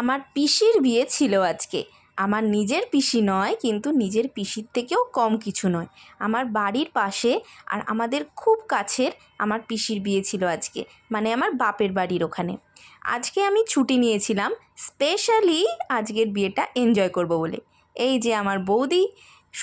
আমার পিসির বিয়ে ছিল আজকে। আমার নিজের পিসি নয়, কিন্তু নিজের পিসির থেকেও কম কিছু নয়। আমার বাড়ির পাশে আর আমাদের খুব কাছের আমার পিসির বিয়ে ছিল আজকে, মানে আমার বাপের বাড়ির ওখানে। আজকে আমি ছুটি নিয়েছিলাম স্পেশালি আজকের বিয়েটা এনজয় করব বলে। এই যে আমার বৌদি,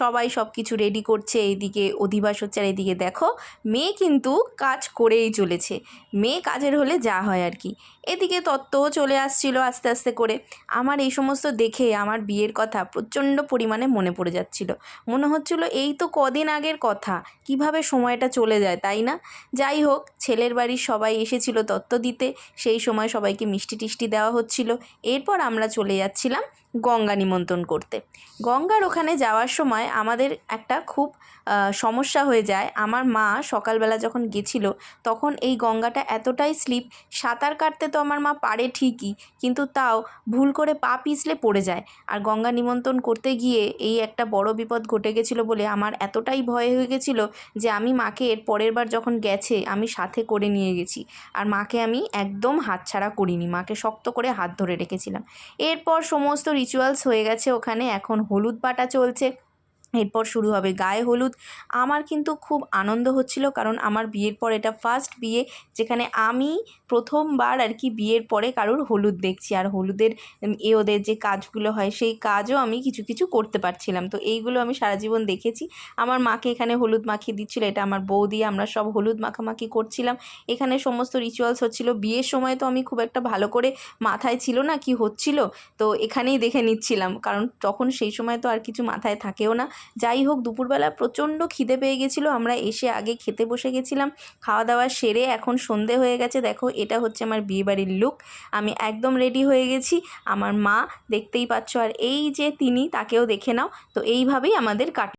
সবাই সব কিছু রেডি করছে, এইদিকে অধিবাস হচ্ছে, আর এইদিকে দেখো মেয়ে কিন্তু কাজ করেই চলেছে। মেয়ে কাজের হলে যা হয় আর কি। এদিকে তত্ত্বও চলে আসছিল আস্তে আস্তে করে। আমার এই সমস্ত দেখে আমার বিয়ের কথা প্রচণ্ড পরিমাণে মনে পড়ে যাচ্ছিল। মনে হচ্ছিল এই তো কদিন আগের কথা, কিভাবে সময়টা চলে যায়, তাই না? যাই হোক, ছেলের বাড়ির সবাই এসেছিল তত্ত্ব দিতে, সেই সময় সবাইকে মিষ্টি টিষ্টি দেওয়া হচ্ছিল। এরপর আমরা চলে যাচ্ছিলাম গঙ্গা নিমন্ত্রণ করতে। গঙ্গার ওখানে যাওয়ার সময় আমাদের একটা খুব সমস্যা হয়ে যায়। আমার মা সকালবেলা যখন গেছিলো তখন এই গঙ্গাটা এতটাই স্লিপ, সাঁতার কাটতে তো আমার মা পারে ঠিকই, কিন্তু তাও ভুল করে পা পিছলে পড়ে যায়। আর গঙ্গা নিমন্ত্রণ করতে গিয়ে এই একটা বড় বিপদ ঘটে গেছিলো বলে আমার এতটাই ভয় হয়ে গেছিলো যে আমি মাকে এর পরের বার যখন গেছে আমি সাথে করে নিয়ে গেছি। আর মাকে আমি একদম হাতছাড়া করিনি, মাকে শক্ত করে হাত ধরে রেখেছিলাম। এরপর সমস্ত রিচুয়ালস হয়ে গেছে ওখানে, এখন হলুদ বাটা চলছে, এরপর শুরু হবে গায়ে হলুদ। আমার কিন্তু খুব আনন্দ হচ্ছিল, কারণ আমার বিয়ের পর এটা ফার্স্ট বিয়ে যেখানে আমি প্রথমবার আর কি বিয়ের পরে কারোর হলুদ দেখছি। আর হলুদের ওদের যে কাজগুলো হয় সেই কাজও আমি কিছু কিছু করতে পারছিলাম। তো এইগুলো আমি সারা জীবন দেখেছি। আমার মাকে এখানে হলুদ মাখিয়ে দিচ্ছিলো, এটা আমার বৌদি, আমরা সব হলুদ মাখামাখি করছিলাম। এখানে সমস্ত রিচুয়ালস হচ্ছিল। বিয়ের সময় তো আমি খুব একটা ভালো করে মাথায় ছিল না কি হচ্ছিল, তো এখানেই দেখে নিচ্ছিলাম, কারণ তখন সেই সময় তো আর কিছু মাথায় থাকেও না। যাই হোক, দুপুরবেলা প্রচণ্ড খিদে পেয়ে গেছিলো, আমরা এসে আগে খেতে বসে গেছিলাম। খাওয়া দাওয়া সেরে এখন সন্ধে হয়ে গেছে। দেখো এটা হচ্ছে আমার বিয়েবাড়ির লুক, আমি একদম রেডি হয়ে গেছি। আমার মা দেখতেই পাচ্ছ, আর এই যে তিনি, তাকেও দেখে নাও। তো এইভাবেই আমাদের